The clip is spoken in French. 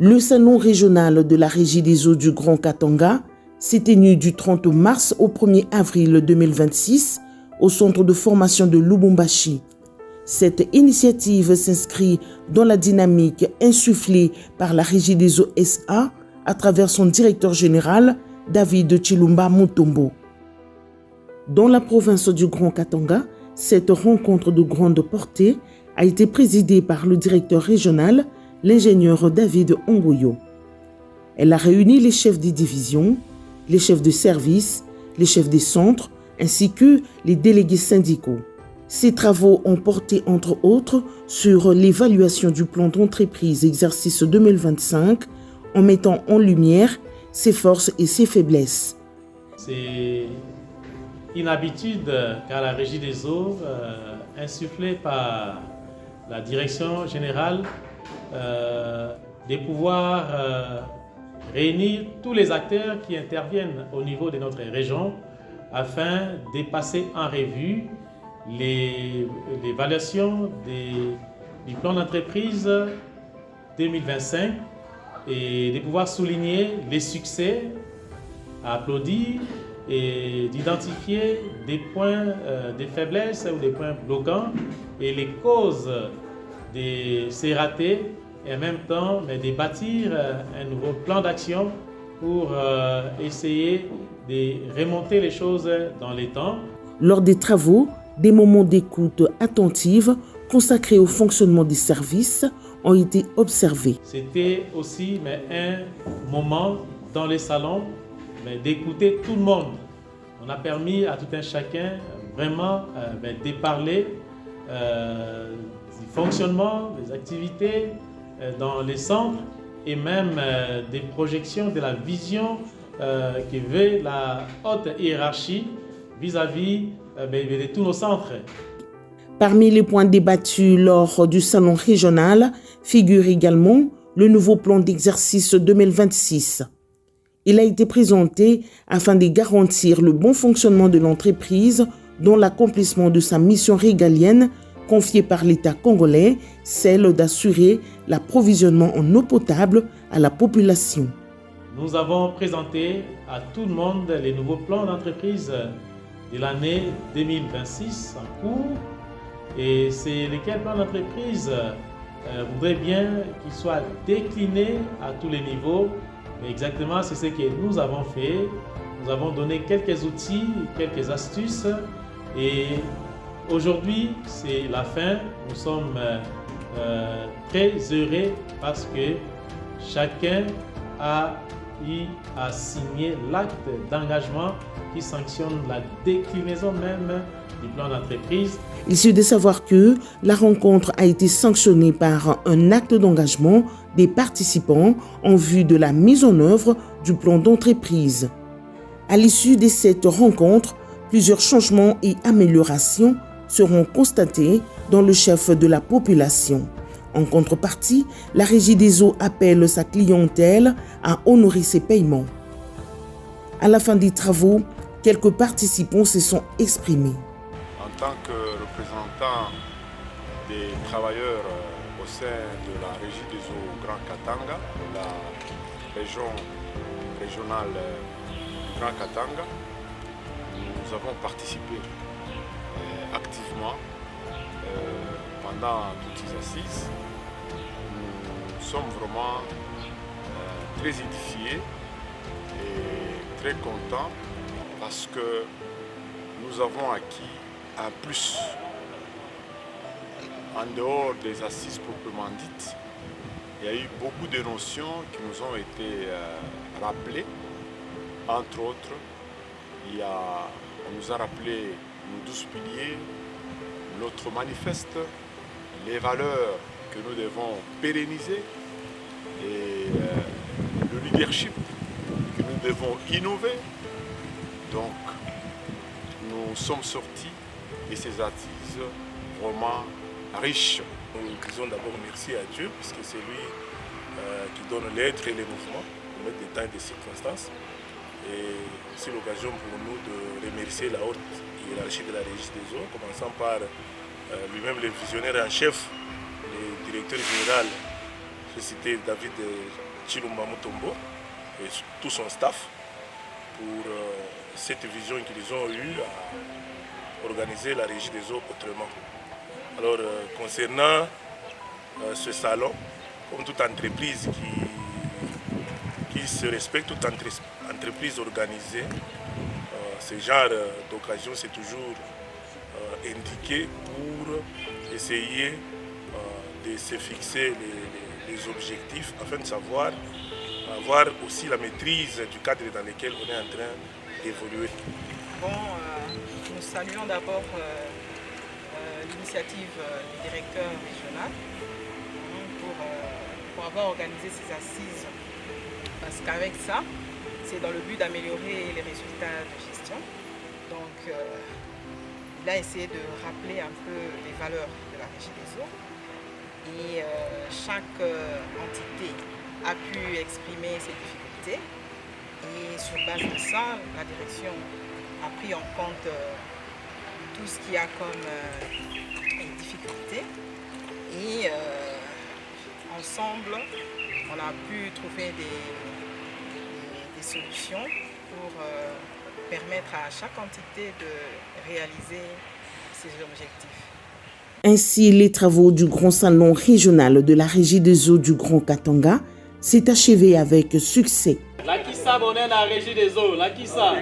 Le salon régional de la Régie des eaux du Grand Katanga s'est tenu du 30 mars au 1er avril 2026 au centre de formation de Lubumbashi. Cette initiative s'inscrit dans la dynamique insufflée par la Régie des eaux SA à travers son directeur général, David Chilumba Mutombo. Dans la province du Grand Katanga, cette rencontre de grande portée a été présidée par le directeur régional, l'ingénieur David Ongoyo. Elle a réuni les chefs des divisions, les chefs de service, les chefs des centres, ainsi que les délégués syndicaux. Ces travaux ont porté entre autres sur l'évaluation du plan d'entreprise exercice 2025 en mettant en lumière ses forces et ses faiblesses. C'est une habitude qu'a la Régie des eaux, insufflée par la direction générale, de pouvoir réunir tous les acteurs qui interviennent au niveau de notre région afin de passer en revue l'évaluation du plan d'entreprise 2025 et de pouvoir souligner les succès, applaudir et d'identifier des points de faiblesse ou des points bloquants et les causes de ces ratés et en même temps de bâtir un nouveau plan d'action pour essayer de remonter les choses dans les temps. Lors des travaux, des moments d'écoute attentive consacrés au fonctionnement des services ont été observés. C'était aussi un moment dans les salons d'écouter tout le monde. On a permis à tout un chacun vraiment de parler du fonctionnement, des activités dans les centres et même des projections de la vision que veut la haute hiérarchie vis-à-vis de tous nos centres. Parmi les points débattus lors du salon régional figure également le nouveau plan d'exercice 2026. Il a été présenté afin de garantir le bon fonctionnement de l'entreprise dans l'accomplissement de sa mission régalienne confiée par l'État congolais, celle d'assurer l'approvisionnement en eau potable à la population. Nous avons présenté à tout le monde les nouveaux plans d'entreprise de l'année 2026 en cours. Et c'est lesquels plans d'entreprise voudraient bien qu'ils soient déclinés à tous les niveaux. Mais exactement, c'est ce que nous avons fait. Nous avons donné quelques outils, quelques astuces. Et aujourd'hui, c'est la fin. Nous sommes très heureux parce que chacun a eu à signer l'acte d'engagement qui sanctionne la déclinaison même du plan d'entreprise. Il suffit de savoir que la rencontre a été sanctionnée par un acte d'engagement des participants en vue de la mise en œuvre du plan d'entreprise. À l'issue de cette rencontre, plusieurs changements et améliorations seront constatés dans le chef de la population. En contrepartie, la Régie des eaux appelle sa clientèle à honorer ses paiements. À la fin des travaux, quelques participants se sont exprimés. En tant que représentant des travailleurs au sein de la Régie des eaux Grand Katanga, de la région régionale du Grand Katanga, nous avons participé activement pendant toutes ces assises. Nous sommes vraiment très édifiés et très contents parce que nous avons acquis un plus. En dehors des assises proprement dites, il y a eu beaucoup de notions qui nous ont été rappelées. Entre autres, on nous a rappelé nos 12 piliers, notre manifeste, les valeurs que nous devons pérenniser et le leadership que nous devons innover. Donc, nous sommes sortis de ces assises vraiment riches. Nous disons d'abord merci à Dieu, puisque c'est lui qui donne l'être et les mouvements, pour mettre des temps et des circonstances. Et c'est l'occasion pour nous de remercier la haute hiérarchie de la Régie des eaux, commençant par lui-même le visionnaire en chef, le directeur général, je citais David Chilumba Mutombo et tout son staff pour cette vision qu'ils ont eue à organiser la Régie des eaux autrement. Alors, concernant ce salon, comme toute entreprise qui se respecte, toute entreprise organisée, ce genre d'occasion, c'est toujours indiqué pour essayer de se fixer les objectifs afin de savoir avoir aussi la maîtrise du cadre dans lequel on est en train d'évoluer. Bon, nous saluons d'abord l'initiative du directeur régional pour avoir organisé ces assises, parce qu'avec ça, c'est dans le but d'améliorer les résultats de gestion. Donc, il a essayé de rappeler un peu les valeurs de la Régie des eaux. Et chaque entité a pu exprimer ses difficultés. Et sur base de ça, la direction a pris en compte tout ce qu'il y a comme difficultés. Et ensemble, on a pu trouver des solutions pour permettre à chaque entité de réaliser ses objectifs. Ainsi, les travaux du Grand Salon régional de la Régie des eaux du Grand Katanga s'est achevé avec succès. La Kissa, on est la Régie des eaux. La Kissa.